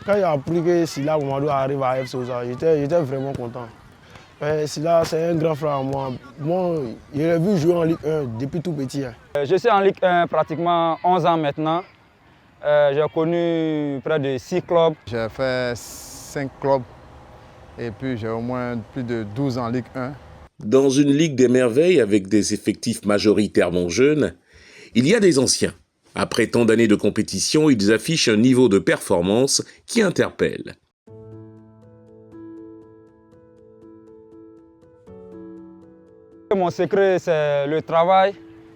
Quand j'ai appris que Sila Mamadou arrive à FC Ouza, j'étais vraiment content. Sila, c'est un grand frère à moi. Moi, je l'ai vu jouer en Ligue 1 depuis tout petit. Je suis en Ligue 1 pratiquement 11 ans maintenant. J'ai connu près de 6 clubs. J'ai fait 5 clubs et puis j'ai au moins plus de 12 ans en Ligue 1. Dans une ligue des merveilles avec des effectifs majoritairement jeunes, il y a des anciens. Après tant d'années de compétition, ils affichent un niveau de performance qui interpelle. Mon secret, c'est le travail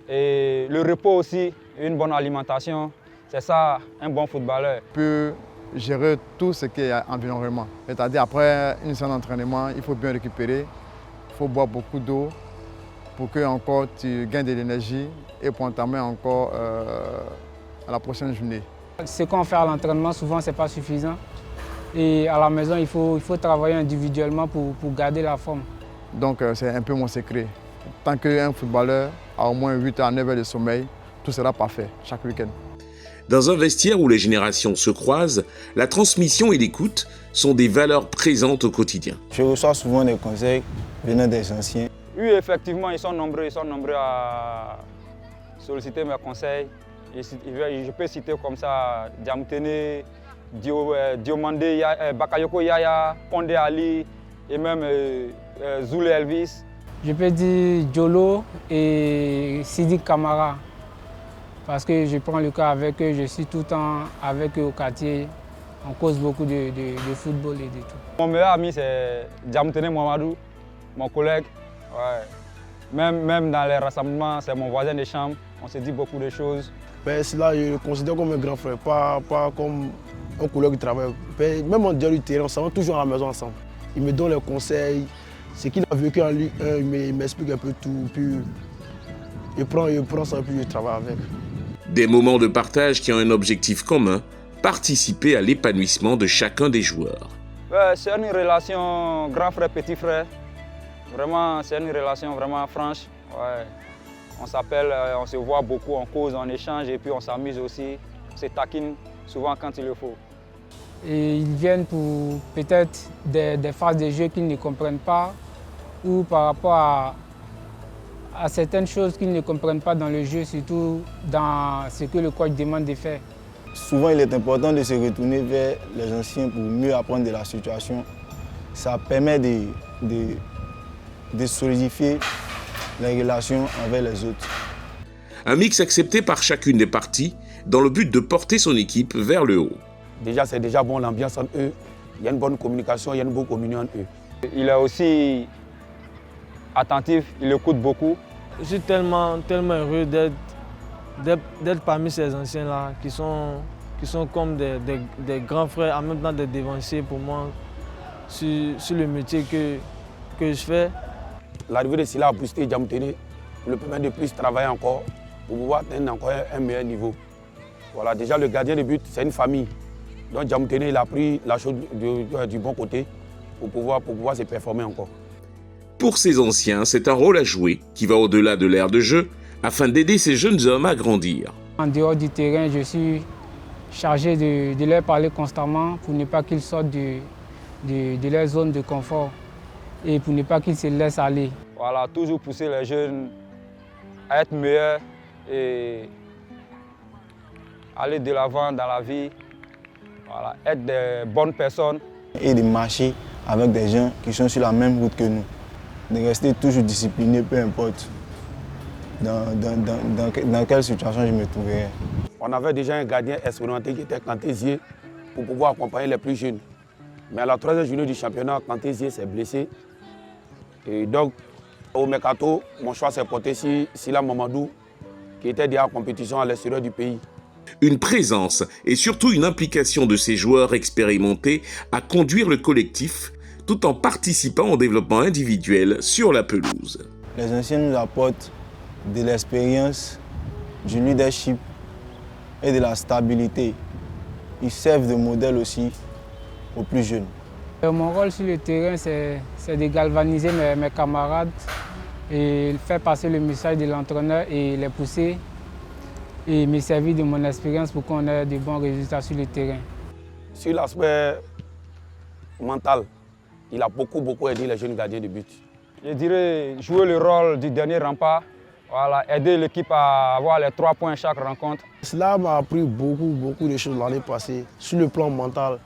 et le repos aussi, une bonne alimentation. C'est ça, un bon footballeur. Il peut gérer tout ce qui est environnement. C'est-à-dire après une séance d'entraînement, il faut bien récupérer, il faut boire beaucoup d'eau pour que encore tu gagnes de l'énergie et pour entamer encore à la prochaine journée. Ce qu'on fait à l'entraînement, souvent, ce n'est pas suffisant. Et à la maison, il faut travailler individuellement pour garder la forme. Donc c'est un peu mon secret. Tant qu'un footballeur a au moins 8 à 9 heures de sommeil, tout sera parfait chaque week-end. Dans un vestiaire où les générations se croisent, la transmission et l'écoute sont des valeurs présentes au quotidien. Je reçois souvent des conseils venant des anciens. Oui, effectivement, ils sont nombreux à solliciter mes conseils. Je peux citer comme ça Diamtene, Diomandé, Bakayoko Yaya, Pondé Ali et même Zoulé Elvis. Je peux dire Diolo et Sidi Kamara. Parce que je prends le cas avec eux, je suis tout le temps avec eux au quartier. On cause beaucoup de football et de tout. Mon meilleur ami, c'est Diamtene Mamadou, mon collègue. Ouais. Même dans les rassemblements, c'est mon voisin de chambre. On se dit beaucoup de choses. Là, je le considère comme un grand frère, pas comme un collègue de travail. Même en dehors du terrain, on s'en va toujours à la maison ensemble. Il me donne les conseils, ce qu'il a vécu en Ligue 1, il m'explique un peu tout. Puis il prend ça et puis je travaille avec. Des moments de partage qui ont un objectif commun, participer à l'épanouissement de chacun des joueurs. C'est une relation grand frère, petit frère. Vraiment, c'est une relation vraiment franche. Ouais. On s'appelle, on se voit beaucoup, on cause, on échange et puis on s'amuse aussi. On se taquine souvent quand il le faut. Et ils viennent pour peut-être des phases de jeu qu'ils ne comprennent pas ou par rapport à certaines choses qu'ils ne comprennent pas dans le jeu, surtout dans ce que le coach demande de faire. Souvent, il est important de se retourner vers les anciens pour mieux apprendre de la situation. Ça permet de solidifier les relations avec les autres. Un mix accepté par chacune des parties dans le but de porter son équipe vers le haut. Déjà, c'est déjà bon l'ambiance entre eux. Il y a une bonne communication, il y a une bonne communion entre eux. Il est aussi attentif, il écoute beaucoup. Je suis tellement heureux d'être parmi ces anciens-là qui sont comme des grands frères, en même temps des devanciers pour moi sur le métier que je fais. L'arrivée de Sila a boosté Diamtene, le permet de plus travailler encore pour pouvoir atteindre encore un meilleur niveau. Voilà, déjà le gardien de but, c'est une famille. Donc Diamtene, il a pris la chose du bon côté pour pouvoir se performer encore. Pour ces anciens, c'est un rôle à jouer qui va au-delà de l'ère de jeu afin d'aider ces jeunes hommes à grandir. En dehors du terrain, je suis chargé de leur parler constamment pour ne pas qu'ils sortent de leur zone de confort et pour ne pas qu'ils se laissent aller. Voilà, toujours pousser les jeunes à être meilleurs et aller de l'avant dans la vie, voilà, être des bonnes personnes. Et de marcher avec des gens qui sont sur la même route que nous. De rester toujours discipliné, peu importe dans quelle situation je me trouverais. On avait déjà un gardien expérimenté qui était Kantézié pour pouvoir accompagner les plus jeunes. Mais à la troisième journée du championnat, Kantézié s'est blessé. Et donc, au Mercato, mon choix s'est porté sur Sila Mamadou, qui était déjà en compétition à l'extérieur du pays. Une présence et surtout une implication de ces joueurs expérimentés à conduire le collectif tout en participant au développement individuel sur la pelouse. Les anciens nous apportent de l'expérience, du leadership et de la stabilité. Ils servent de modèle aussi aux plus jeunes. Mon rôle sur le terrain, c'est de galvaniser mes camarades et faire passer le message de l'entraîneur et les pousser et me servir de mon expérience pour qu'on ait de bons résultats sur le terrain. Sur l'aspect mental, il a beaucoup aidé les jeunes gardiens de but. Je dirais jouer le rôle du dernier rempart, voilà, aider l'équipe à avoir les 3 points à chaque rencontre. Cela m'a appris beaucoup de choses l'année passée. Sur le plan mental,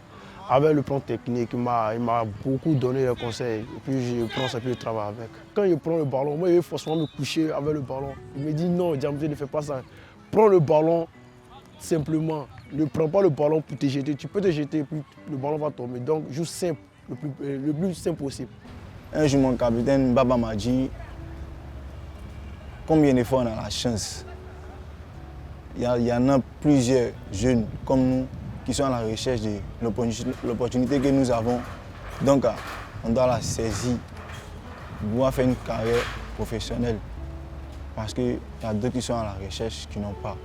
avec le plan technique, il m'a beaucoup donné des conseils. Et puis je prends ça, puis je travaille avec. Quand je prends le ballon, moi je vais forcément me coucher avec le ballon. Il me dit non, Diamoté, ne fais pas ça. Prends le ballon simplement. Ne prends pas le ballon pour te jeter. Tu peux te jeter, puis le ballon va tomber. Donc joue simple, le plus simple possible. Un jour, mon capitaine Baba m'a dit combien de fois on a la chance. Il y en a plusieurs jeunes comme nous qui sont à la recherche de l'opportunité que nous avons. Donc, on doit la saisir pour pouvoir faire une carrière professionnelle. Parce qu'il y a d'autres qui sont à la recherche qui n'ont pas.